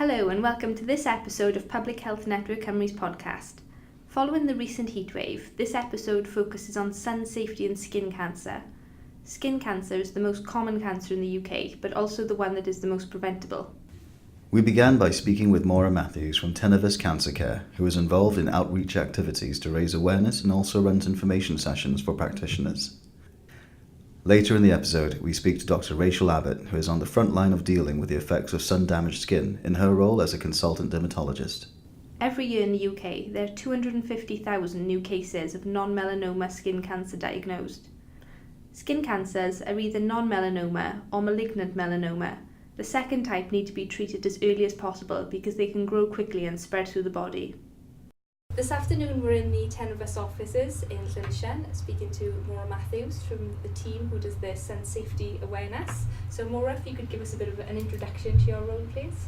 Hello and welcome to this episode of Public Health Network Cymru's podcast. Following the recent heatwave, this episode focuses on sun safety and skin cancer. Skin cancer is the most common cancer in the UK, but also the one that is the most preventable. We began by speaking with Maura Matthews from Tenovus Cancer Care, who is involved in outreach activities to raise awareness and also runs information sessions for practitioners. Later in the episode, we speak to Dr. Rachel Abbott, who is on the front line of dealing with the effects of sun-damaged skin in her role as a consultant dermatologist. Every year in the UK, there are 250,000 new cases of non-melanoma skin cancer diagnosed. Skin cancers are either non-melanoma or malignant melanoma. The second type need to be treated as early as possible because they can grow quickly and spread through the body. This afternoon we're in the Tenovus offices in Llynllen speaking to Maura Matthews from the team who does the sun safety awareness. So Maura, if you could give us a bit of an introduction to your role, please.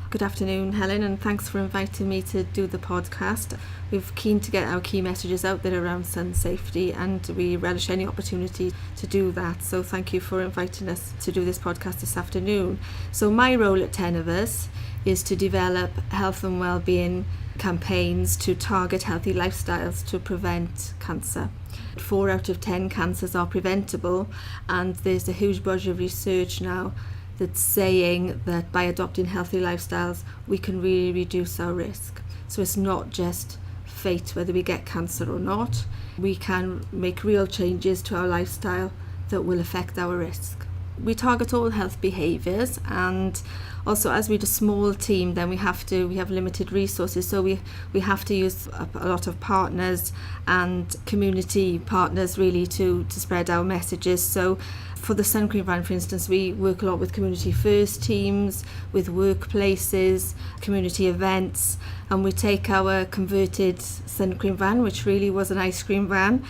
Good afternoon, Helen, and thanks for inviting me to do the podcast. We're keen to get our key messages out there around sun safety, and we relish any opportunity to do that. So thank you for inviting us to do this podcast this afternoon. So my role at Tenovus is to develop health and well-being campaigns to target healthy lifestyles to prevent cancer. 4 out of 10 cancers are preventable, and there's a huge body of research now that's saying that by adopting healthy lifestyles we can really reduce our risk. So it's not just fate whether we get cancer or not. We can make real changes to our lifestyle that will affect our risk. We target all health behaviours, and also as we're a small team then we have limited resources, so we have to use a lot of partners and community partners really to spread our messages. So for the sun cream van, for instance, we work a lot with community first teams, with workplaces, community events, and we take our converted sun cream van, which really was an ice cream van,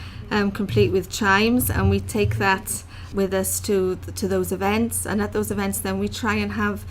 complete with chimes, and we take that with us to those events. And at those events then we try and have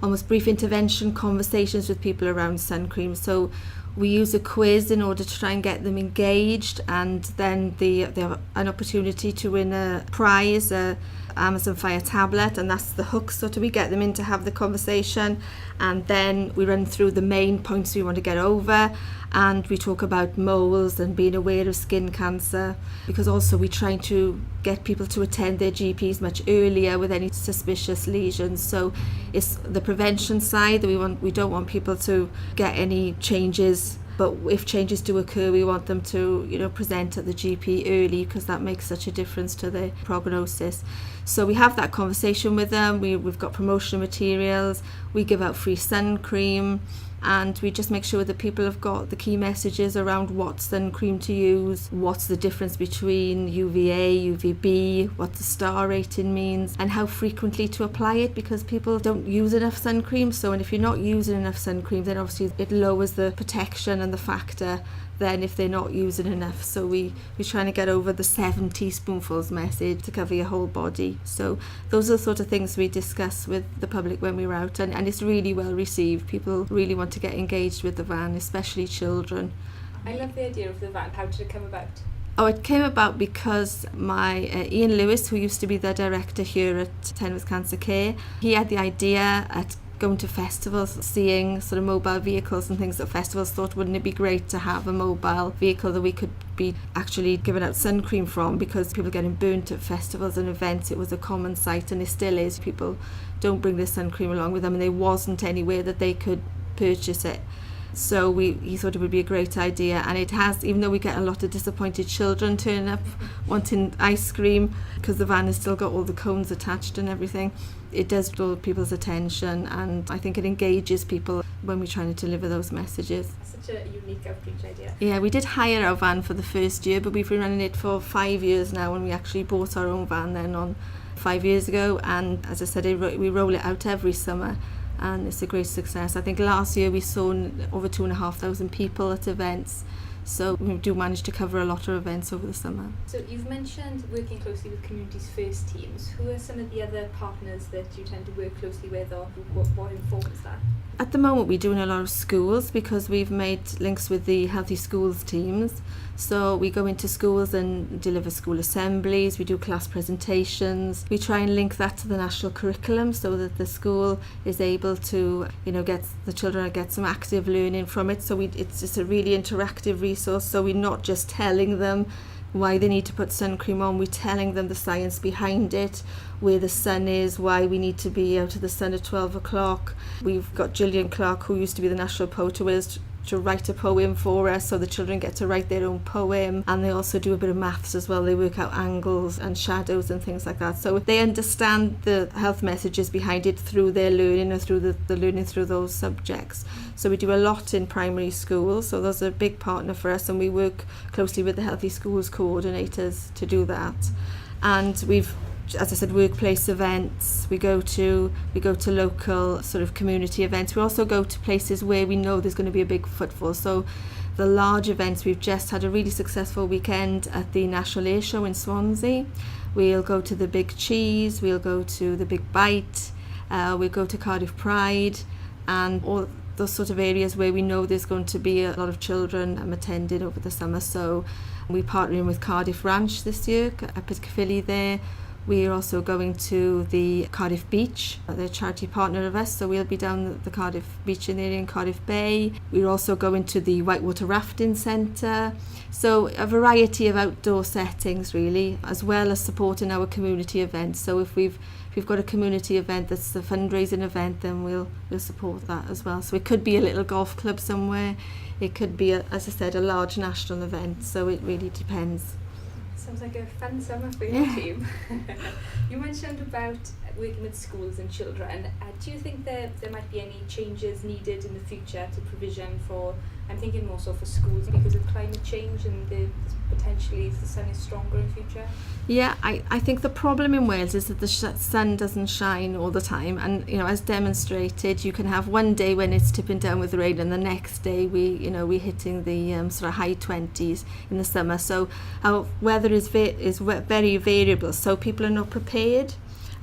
almost brief intervention conversations with people around sun cream. So we use a quiz in order to try and get them engaged, and then they have an opportunity to win a prize, a Amazon Fire tablet, and that's the hook. So we get them in to have the conversation, and then we run through the main points we want to get over, and we talk about moles and being aware of skin cancer, because also we're trying to get people to attend their GPs much earlier with any suspicious lesions. So it's the prevention side that we don't want people to get any changes, but if changes do occur we want them to present at the GP early, because that makes such a difference to their prognosis. So we have that conversation with them. We've got promotional materials, we give out free sun cream, and we just make sure that people have got the key messages around what sun cream to use, what's the difference between UVA, UVB, what the star rating means, and how frequently to apply it, because people don't use enough sun cream. So, and if you're not using enough sun cream, then obviously it lowers the protection and the factor then if they're not using enough. So we're trying to get over the 7 teaspoonfuls message to cover your whole body. So those are the sort of things we discuss with the public when we're out, and it's really well received. People really want to get engaged with the van, especially children. I love the idea of the van. How did it come about? It came about because my Ian Lewis, who used to be the director here at Tenovus Cancer Care, he had the idea at going to festivals, seeing sort of mobile vehicles and things at festivals, thought wouldn't it be great to have a mobile vehicle that we could be actually giving out sun cream from, because people getting burnt at festivals and events. It was a common sight, and it still is. People don't bring their sun cream along with them, and there wasn't anywhere that they could purchase it. So he thought it would be a great idea, and it has, even though we get a lot of disappointed children turning up wanting ice cream because the van has still got all the cones attached and everything, it does draw people's attention, and I think it engages people when we're trying to deliver those messages. Such a unique outreach idea. Yeah, we did hire our van for the first year, but we've been running it for 5 years now, and we actually bought our own van then on 5 years ago, and as I said, we roll it out every summer, and it's a great success. I think last year we saw over 2,500 people at events, So we do manage to cover a lot of events over the summer. So you've mentioned working closely with Communities First teams. Who are some of the other partners that you tend to work closely with, or what informs that? At the moment we're doing a lot of schools because we've made links with the Healthy Schools teams. So we go into schools and deliver school assemblies, we do class presentations, we try and link that to the national curriculum so that the school is able to, get the children get some active learning from it. So it's just a really interactive resource, so we're not just telling them why they need to put sun cream on, we're telling them the science behind it, where the sun is, why we need to be out of the sun at 12 o'clock. We've got Gillian Clark, who used to be the national poet of Wales, to write a poem for us, so the children get to write their own poem, and they also do a bit of maths as well. They work out angles and shadows and things like that, so they understand the health messages behind it through their learning or through the learning through those subjects. So we do a lot in primary schools, so those are a big partner for us, and we work closely with the Healthy Schools coordinators to do that. And we've, as I said, workplace events, we go to local sort of community events. We also go to places where we know there's going to be a big footfall. So the large events, we've just had a really successful weekend at the National Air Show in Swansea. We'll go to the Big Cheese, we'll go to the Big Bite, we'll go to Cardiff Pride, and all those sort of areas where we know there's going to be a lot of children attending over the summer. So we're partnering with Cardiff Ranch this year, up at Caerphilly there. We're also going to the Cardiff Beach, they're a charity partner of us, so we'll be down the Cardiff Beach in area in Cardiff Bay. We're also going to the Whitewater Rafting Centre. So a variety of outdoor settings really, as well as supporting our community events. So if we've got a community event that's a fundraising event, then we'll support that as well. So it could be a little golf club somewhere, it could be, as I said, a large national event, so it really depends. Sounds like a fun summer for your team. You mentioned about working with schools and children. Do you think there might be any changes needed in the future to provision for, I'm thinking more so for schools because of climate change and potentially if the sun is stronger in future? Yeah, I think the problem in Wales is that the sun doesn't shine all the time, and as demonstrated, you can have one day when it's tipping down with rain and the next day we're hitting the sort of high 20s in the summer. So our weather is very variable, so people are not prepared.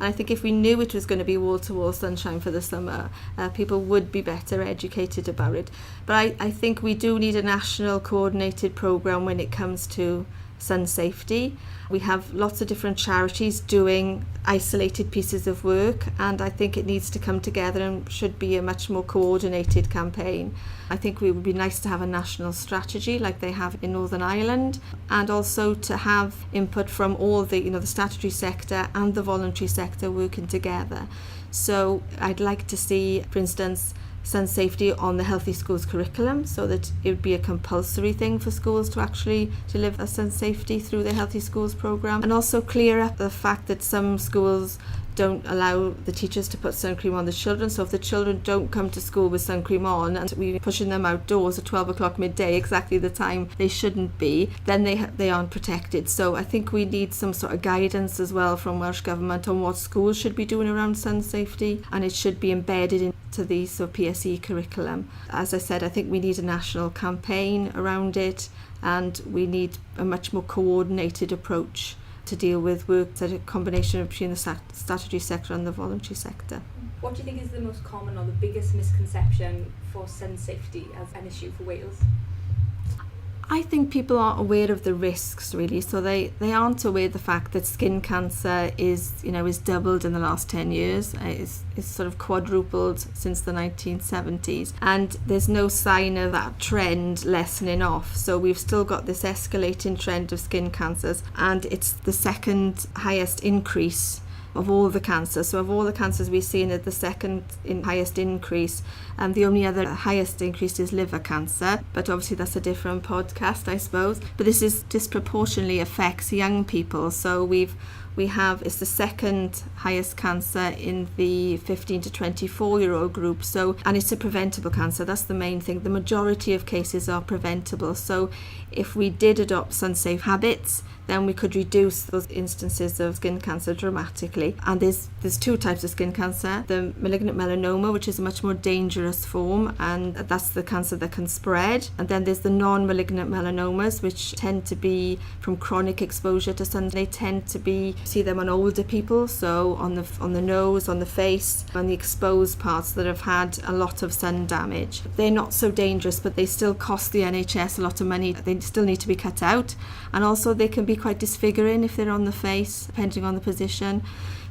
And I think if we knew it was going to be wall-to-wall sunshine for the summer, people would be better educated about it. But I think we do need a national coordinated programme when it comes to sun safety. We have lots of different charities doing isolated pieces of work, and I think it needs to come together and should be a much more coordinated campaign. I think it would be nice to have a national strategy like they have in Northern Ireland, and also to have input from all the the statutory sector and the voluntary sector working together. So I'd like to see, for instance, sun safety on the Healthy Schools curriculum, so that it would be a compulsory thing for schools to actually deliver sun safety through the Healthy Schools programme, and also clear up the fact that some schools don't allow the teachers to put sun cream on the children. So if the children don't come to school with sun cream on and we're pushing them outdoors at 12 o'clock midday, exactly the time they shouldn't be, then they aren't protected. So I think we need some sort of guidance as well from Welsh Government on what schools should be doing around sun safety, and it should be embedded into the PSE curriculum. As I said, I think we need a national campaign around it, and we need a much more coordinated approach to deal with work that a combination between the statutory sector and the voluntary sector. What do you think is the most common or the biggest misconception for sun safety as an issue for Wales? I think people aren't aware of the risks really, so they aren't aware of the fact that skin cancer is doubled in the last 10 years. It's sort of quadrupled since the 1970s, and there's no sign of that trend lessening off. So we've still got this escalating trend of skin cancers, and it's the second highest increase of all the cancers. So of all the cancers we've seen, at the second highest increase, and the only other highest increase is liver cancer, but obviously that's a different podcast, I suppose. But this is disproportionately affects young people. So we've it's the second highest cancer in the 15 to 24-year-old group. So, and it's a preventable cancer. That's the main thing. The majority of cases are preventable. So if we did adopt sun-safe habits, then we could reduce those instances of skin cancer dramatically. And there's two types of skin cancer. The malignant melanoma, which is a much more dangerous form, and that's the cancer that can spread. And then there's the non-malignant melanomas, which tend to be from chronic exposure to sun. They tend to be, see them on older people, so on the nose, on the face, on the exposed parts that have had a lot of sun damage. They're not so dangerous, but they still cost the NHS a lot of money. They still need to be cut out, and also they can be quite disfiguring if they're on the face, depending on the position.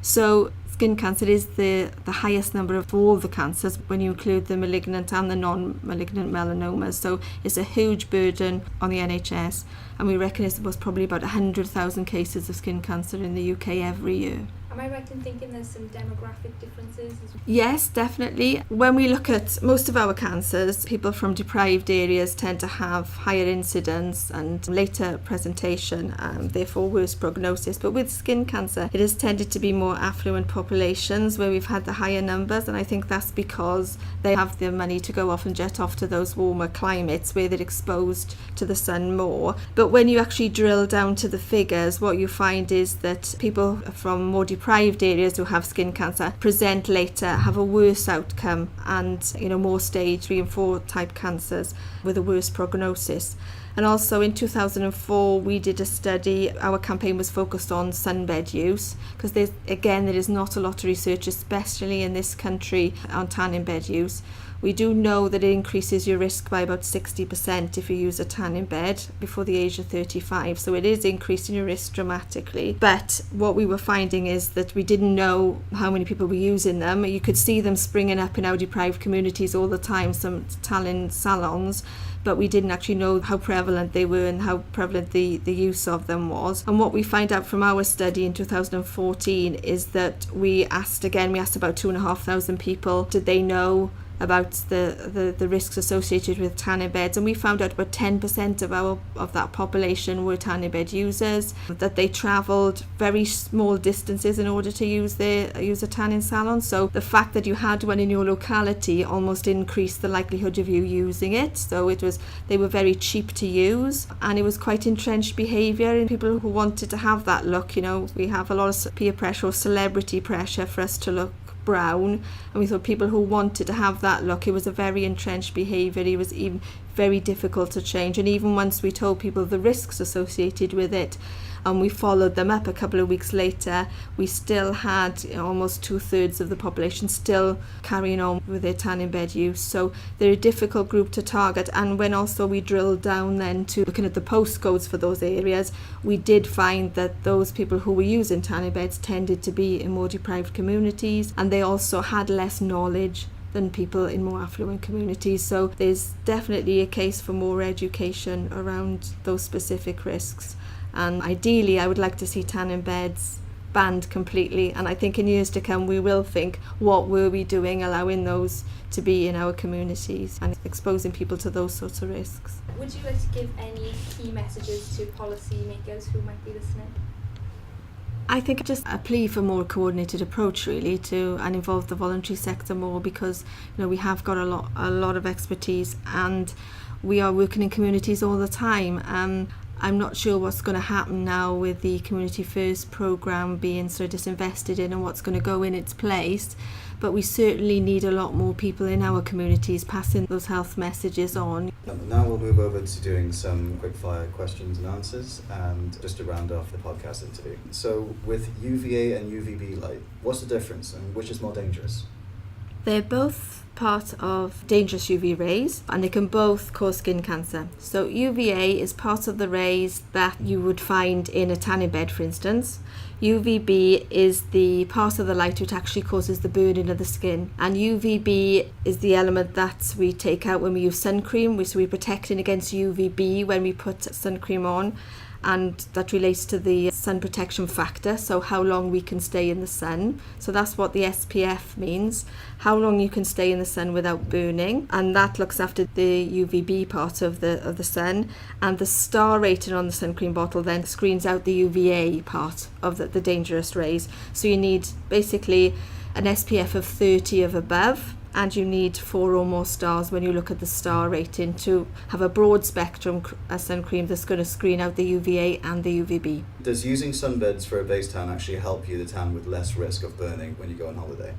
So skin cancer is the highest number of all the cancers when you include the malignant and the non-malignant melanomas. So it's a huge burden on the NHS, and we reckon there was probably about 100,000 cases of skin cancer in the UK every year. Am I right in thinking there's some demographic differences? Yes, definitely. When we look at most of our cancers, people from deprived areas tend to have higher incidence and later presentation, therefore worse prognosis. But with skin cancer, it has tended to be more affluent populations where we've had the higher numbers, and I think that's because they have the money to go off and jet off to those warmer climates where they're exposed to the sun more. But when you actually drill down to the figures, what you find is that people from more deprived areas who have skin cancer present later, have a worse outcome, and more stage 3 and 4 type cancers with a worse prognosis. And also in 2004 we did a study. Our campaign was focused on sunbed use, because there is not a lot of research, especially in this country, on tanning bed use. We do know that it increases your risk by about 60% if you use a tanning bed before the age of 35. So it is increasing your risk dramatically. But what we were finding is that we didn't know how many people were using them. You could see them springing up in our deprived communities all the time, some tanning salons, but we didn't actually know how prevalent they were and how prevalent the use of them was. And what we find out from our study in 2014 is that we asked about 2,500 people, did they know about the risks associated with tanning beds, and we found out about 10% of that population were tanning bed users, that they travelled very small distances in order to use a tanning salon. So the fact that you had one in your locality almost increased the likelihood of you using it. So they were very cheap to use, and it was quite entrenched behaviour in people who wanted to have that look. We have a lot of peer pressure or celebrity pressure for us to look brown, and we thought people who wanted to have that look, it was a very entrenched behaviour. It was even very difficult to change, and even once we told people the risks associated with it and we followed them up a couple of weeks later, we still had almost 2/3 of the population still carrying on with their tanning bed use. So they're a difficult group to target. And when also we drilled down then to looking at the postcodes for those areas, we did find that those people who were using tanning beds tended to be in more deprived communities, and they also had less knowledge than people in more affluent communities. So there's definitely a case for more education around those specific risks. And ideally, I would like to see tanning beds banned completely. And I think in years to come, we will think, what were we doing allowing those to be in our communities and exposing people to those sorts of risks? Would you like to give any key messages to policymakers who might be listening? I think just a plea for more coordinated approach really and involve the voluntary sector more, because we have got a lot of expertise, and we are working in communities all the time. I'm not sure what's going to happen now with the Community First programme being sort of disinvested in and what's going to go in its place, but we certainly need a lot more people in our communities passing those health messages on. Now we'll move over to doing some quick fire questions and answers, and just to round off the podcast interview. So with UVA and UVB light, what's the difference and which is more dangerous? They're both part of dangerous UV rays, and they can both cause skin cancer. So UVA is part of the rays that you would find in a tanning bed, for instance. UVB is the part of the light which actually causes the burning of the skin, and UVB is the element that we take out when we use sun cream, which we're protecting against UVB when we put sun cream on. and that relates to the sun protection factor, so how long we can stay in the sun. So that's what the SPF means, how long you can stay in the sun without burning, and that looks after the UVB part of the sun. And the star rating on the sun cream bottle then screens out the UVA part of the dangerous rays. So you need basically an SPF of 30 of above, and you need 4 or more stars when you look at the star rating to have a broad spectrum sun cream that's going to screen out the UVA and the UVB. Does using sunbeds for a base tan actually help you to tan with less risk of burning when you go on holiday?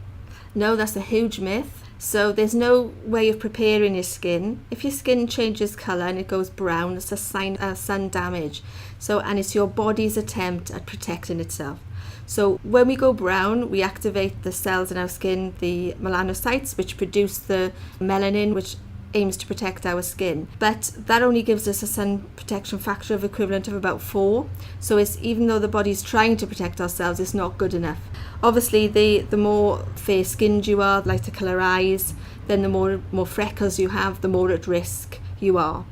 No, that's a huge myth. So there's no way of preparing your skin. If your skin changes colour and it goes brown, it's a sign of sun damage. And it's your body's attempt at protecting itself. So when we go brown, we activate the cells in our skin, the melanocytes, which produce the melanin, which aims to protect our skin. But that only gives us a sun protection factor of equivalent of about 4. So it's, even though the body's trying to protect ourselves, it's not good enough. Obviously, the more fair-skinned you are, lighter colour eyes, then the more freckles you have, the more at risk you are.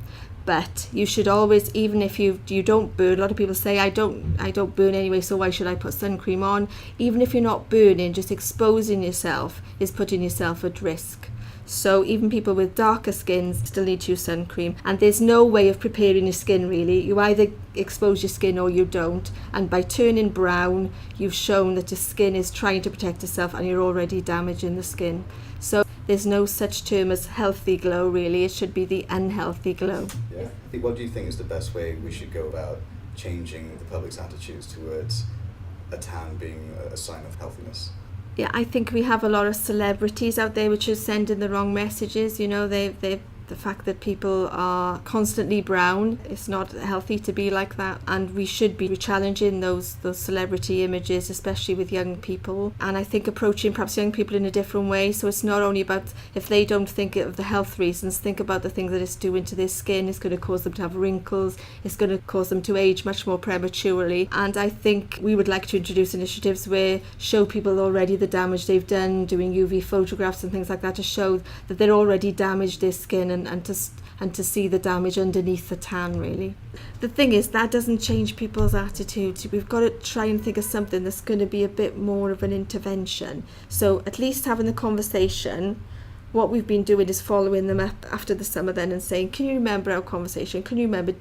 But you should always, even if you don't burn, a lot of people say, I don't burn anyway, so why should I put sun cream on? Even if you're not burning, just exposing yourself is putting yourself at risk. So even people with darker skins still need to use sun cream. And there's no way of preparing your skin really. You either expose your skin or you don't. And by turning brown, you've shown that your skin is trying to protect itself and you're already damaging the skin. So there's no such term as healthy glow really. It should be the unhealthy glow. Yeah. What do you think is the best way we should go about changing the public's attitudes towards a tan being a sign of healthiness? Yeah, I think we have a lot of celebrities out there which are sending the wrong messages. You know, the fact that people are constantly brown, it's not healthy to be like that, and we should be challenging those celebrity images, especially with young people. And I think approaching perhaps young people in a different way, so it's not only about, if they don't think of the health reasons, think about the things that it's doing to their skin. It's going to cause them to have wrinkles, it's going to cause them to age much more prematurely. And I think we would like to introduce initiatives where show people already the damage they've done, doing UV photographs and things like that to show that they're already damaged their skin, and to see the damage underneath the tan really. The thing is, that doesn't change people's attitude. We've got to try and think of something that's going to be a bit more of an intervention. So at least having the conversation. What we've been doing is following them up after the summer then and saying, can you remember our conversation? Can you remember,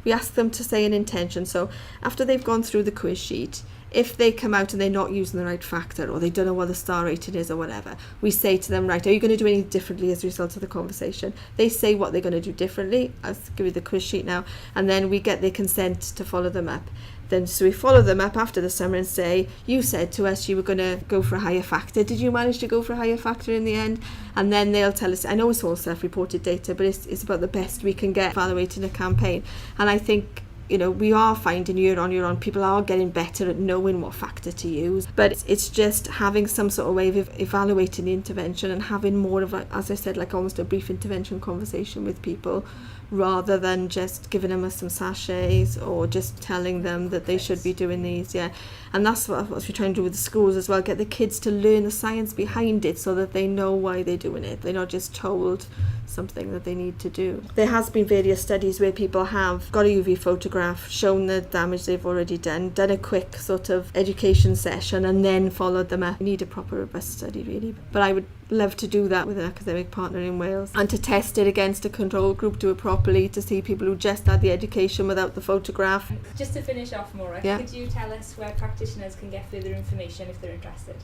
we asked them to say an intention. So after they've gone through the quiz sheet, if they come out and they're not using the right factor or they don't know what the star rating is or whatever, we say to them, right, are you going to do anything differently as a result of the conversation? They say what they're going to do differently. I'll give you the quiz sheet now. And then we get their consent to follow them up. So we follow them up after the summer and say, you said to us you were going to go for a higher factor. Did you manage to go for a higher factor in the end? And then they'll tell us, I know it's all self-reported data, but it's about the best we can get evaluating a campaign. And I think, you know, we are finding year on people are getting better at knowing what factor to use, but it's just having some sort of way of evaluating the intervention and having more of a, as I said, like almost a brief intervention conversation with people, rather than just giving them some sachets or just telling them that they should be doing these. And that's what we're trying to do with the schools as well, get the kids to learn the science behind it so that they know why they're doing it. They're not just told something that they need to do. There has been various studies where people have got a UV photograph, shown the damage they've already done a quick sort of education session and then followed them up. We need a proper robust study really, but I would love to do that with an academic partner in Wales and to test it against a control group, do it properly, to see people who just had the education without the photograph. Just to finish off, Maura, could you tell us where practitioners can get further information if they're interested?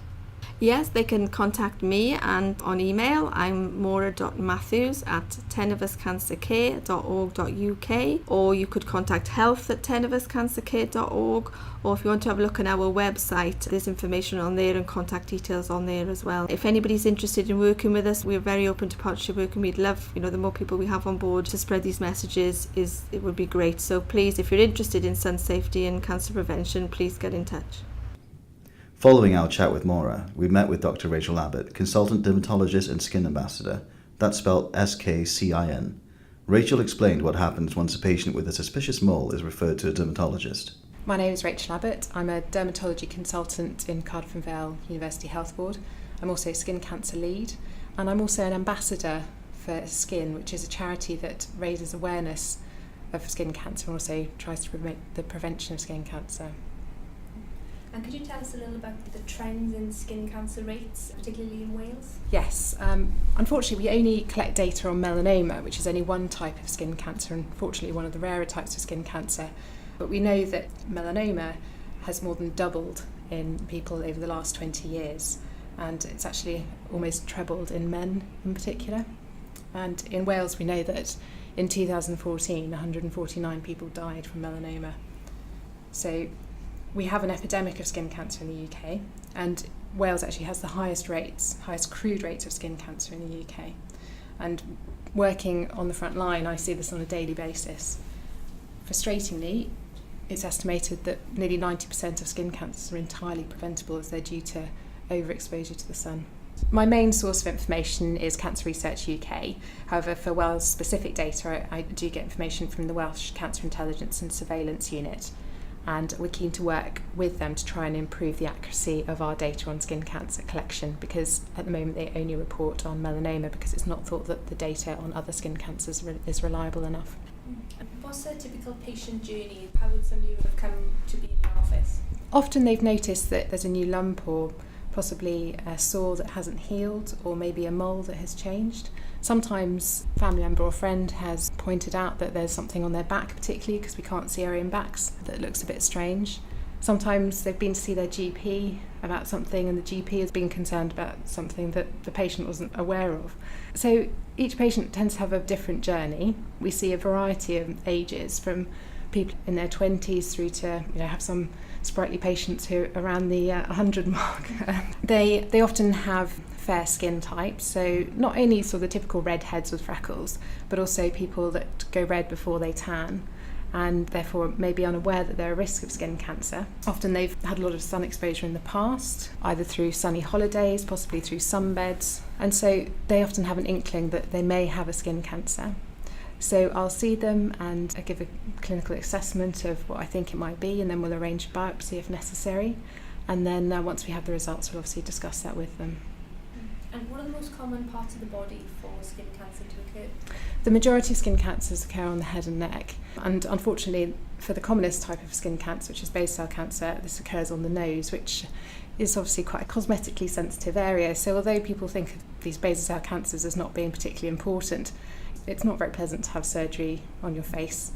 Yes, they can contact me and on email. I'm maura.matthews@tenovuscancercare.org.uk, or you could contact health@tenovuscancercare.org, or if you want to have a look on our website, there's information on there and contact details on there as well. If anybody's interested in working with us, we're very open to partnership work, and we'd love, the more people we have on board to spread these messages, it would be great. So please, if you're interested in sun safety and cancer prevention, please get in touch. Following our chat with Maura, we met with Dr. Rachel Abbott, consultant dermatologist and skin ambassador. That's spelled SKCIN. Rachel explained what happens once a patient with a suspicious mole is referred to a dermatologist. My name is Rachel Abbott. I'm a dermatology consultant in Cardiff and Vale University Health Board. I'm also a skin cancer lead, and I'm also an ambassador for Skin, which is a charity that raises awareness of skin cancer and also tries to promote the prevention of skin cancer. And could you tell us a little about the trends in skin cancer rates, particularly in Wales? Yes, unfortunately we only collect data on melanoma, which is only one type of skin cancer, unfortunately one of the rarer types of skin cancer. But we know that melanoma has more than doubled in people over the last 20 years, and it's actually almost trebled in men in particular. And in Wales we know that in 2014 149 people died from melanoma. So we have an epidemic of skin cancer in the UK, and Wales actually has the highest crude rates of skin cancer in the UK. And working on the front line, I see this on a daily basis. Frustratingly, it's estimated that nearly 90% of skin cancers are entirely preventable as they're due to overexposure to the sun. My main source of information is Cancer Research UK. However, for Wales specific data, I do get information from the Welsh Cancer Intelligence and Surveillance Unit, and we're keen to work with them to try and improve the accuracy of our data on skin cancer collection, because at the moment they only report on melanoma because it's not thought that the data on other skin cancers is reliable enough. And what's a typical patient journey? How would somebody have come to be in your office? Often they've noticed that there's a new lump or possibly a sore that hasn't healed, or maybe a mole that has changed. Sometimes a family member or friend has pointed out that there's something on their back, particularly because we can't see our own backs, that looks a bit strange. Sometimes they've been to see their GP about something and the GP has been concerned about something that the patient wasn't aware of. So each patient tends to have a different journey. We see a variety of ages, from people in their 20s through to, have some sprightly patients who are around the 100 mark. They often have fair skin types, so not only sort of the typical redheads with freckles, but also people that go red before they tan, and therefore may be unaware that they're at risk of skin cancer. Often they've had a lot of sun exposure in the past, either through sunny holidays, possibly through sunbeds, and so they often have an inkling that they may have a skin cancer. So I'll see them and I give a clinical assessment of what I think it might be, and then we'll arrange a biopsy if necessary. And then once we have the results, we'll obviously discuss that with them. And what are the most common parts of the body for skin cancer to occur? The majority of skin cancers occur on the head and neck. And unfortunately, for the commonest type of skin cancer, which is basal cell cancer, this occurs on the nose, which is obviously quite a cosmetically sensitive area. So although people think of these basal cell cancers as not being particularly important, it's not very pleasant to have surgery on your face,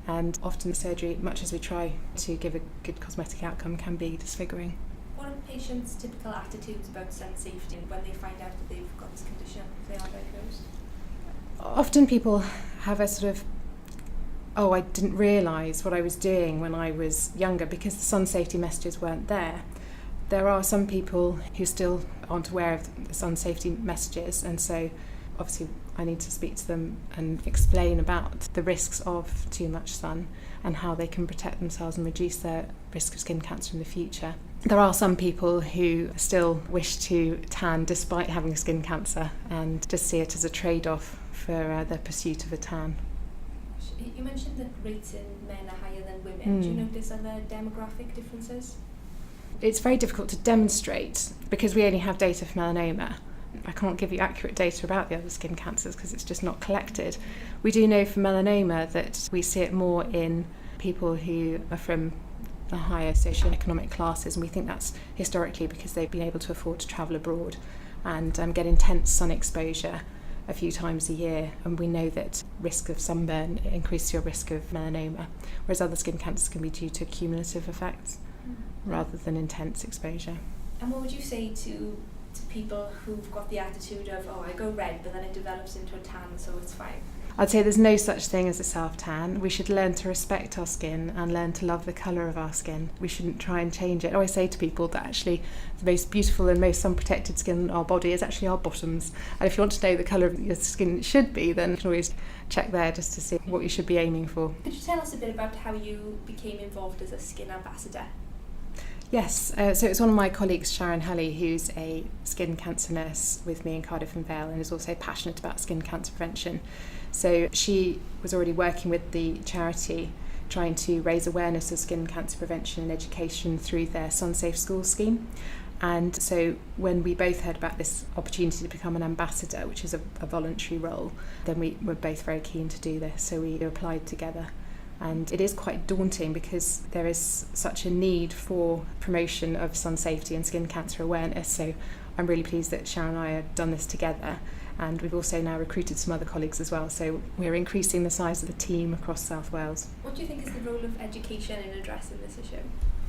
and often the surgery, much as we try to give a good cosmetic outcome, can be disfiguring. What are patients' typical attitudes about sun safety when they find out that they've got this condition, if they are diagnosed? Often people have a sort of, I didn't realise what I was doing when I was younger because the sun safety messages weren't there. There are some people who still aren't aware of the sun safety messages, and so obviously I need to speak to them and explain about the risks of too much sun and how they can protect themselves and reduce their risk of skin cancer in the future. There are some people who still wish to tan despite having skin cancer and just see it as a trade-off for their pursuit of a tan. You mentioned that rates in men are higher than women. Do you notice other demographic differences? It's very difficult to demonstrate because we only have data for melanoma. I can't give you accurate data about the other skin cancers because it's just not collected. We do know for melanoma that we see it more in people who are from the higher socioeconomic classes, and we think that's historically because they've been able to afford to travel abroad and get intense sun exposure a few times a year, and we know that risk of sunburn increases your risk of melanoma, whereas other skin cancers can be due to cumulative effects rather than intense exposure. And what would you say to people who've got the attitude of, I go red, but then it develops into a tan, so it's fine? I'd say there's no such thing as a self-tan. We should learn to respect our skin and learn to love the colour of our skin. We shouldn't try and change it. I always say to people that actually the most beautiful and most sun-protected skin in our body is actually our bottoms. And if you want to know the colour of your skin should be, then you can always check there just to see what you should be aiming for. Could you tell us a bit about how you became involved as a skin ambassador? Yes, so it's one of my colleagues, Sharon Halley, who's a skin cancer nurse with me in Cardiff and Vale and is also passionate about skin cancer prevention. So she was already working with the charity trying to raise awareness of skin cancer prevention and education through their Sun Safe Schools scheme. And so when we both heard about this opportunity to become an ambassador, which is a voluntary role, then we were both very keen to do this. So we applied together And it is quite daunting because there is such a need for promotion of sun safety and skin cancer awareness. So I'm really pleased that Sharon and I have done this together. And we've also now recruited some other colleagues as well. So we're increasing the size of the team across South Wales. What do you think is the role of education in addressing this issue?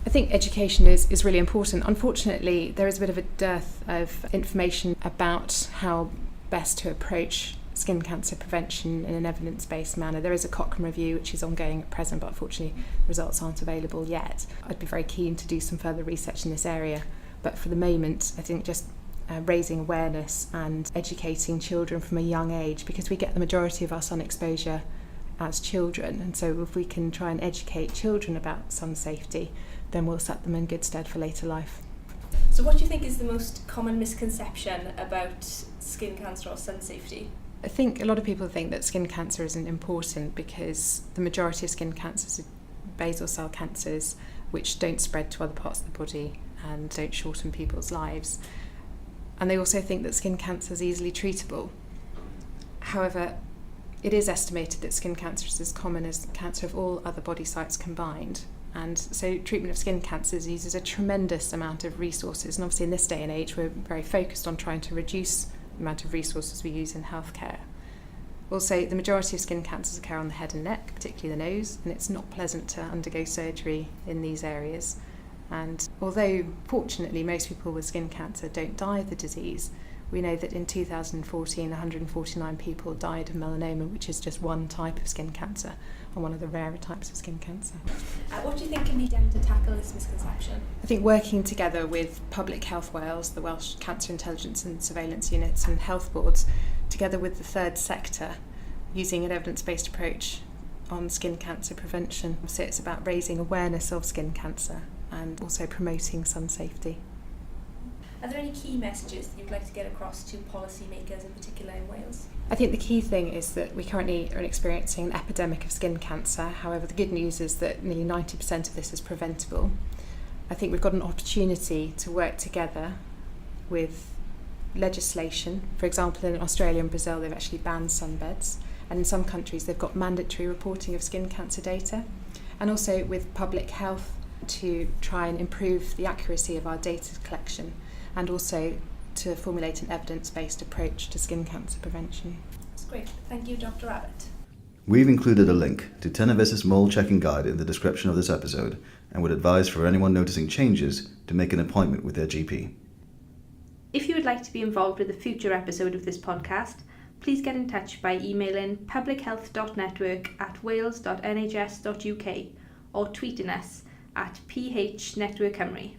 I think education is really important. Unfortunately, there is a bit of a dearth of information about how best to approach skin cancer prevention in an evidence-based manner. There is a Cochrane review which is ongoing at present, but unfortunately results aren't available yet. I'd be very keen to do some further research in this area, but for the moment I think just raising awareness and educating children from a young age, because we get the majority of our sun exposure as children, and so if we can try and educate children about sun safety, then we'll set them in good stead for later life. So what do you think is the most common misconception about skin cancer or sun safety? I think a lot of people think that skin cancer isn't important because the majority of skin cancers are basal cell cancers which don't spread to other parts of the body and don't shorten people's lives. And they also think that skin cancer is easily treatable. However, it is estimated that skin cancer is as common as cancer of all other body sites combined. And so treatment of skin cancers uses a tremendous amount of resources. And obviously in this day and age, we're very focused on trying to reduce the amount of resources we use in healthcare. Also, the majority of skin cancers occur on the head and neck, particularly the nose, and it's not pleasant to undergo surgery in these areas. And although, fortunately, most people with skin cancer don't die of the disease, we know that in 2014, 149 people died of melanoma, which is just one type of skin cancer, and one of the rarer types of skin cancer. What do you think can be done to tackle this misconception? I think working together with Public Health Wales, the Welsh Cancer Intelligence and Surveillance Units and health boards, together with the third sector, using an evidence-based approach on skin cancer prevention. So it's about raising awareness of skin cancer and also promoting sun safety. Are there any key messages that you'd like to get across to policymakers, in particular in Wales? I think the key thing is that we currently are experiencing an epidemic of skin cancer. However, the good news is that nearly 90% of this is preventable. I think we've got an opportunity to work together with legislation. For example, in Australia and Brazil, they've actually banned sunbeds. And in some countries, they've got mandatory reporting of skin cancer data. And also with public health to try and improve the accuracy of our data collection, and also to formulate an evidence-based approach to skin cancer prevention. That's great. Thank you, Dr. Abbott. We've included a link to Tenovus' mole checking guide in the description of this episode and would advise for anyone noticing changes to make an appointment with their GP. If you would like to be involved with a future episode of this podcast, please get in touch by emailing publichealth.network@wales.nhs.uk or tweeting us at PH Network Cymru.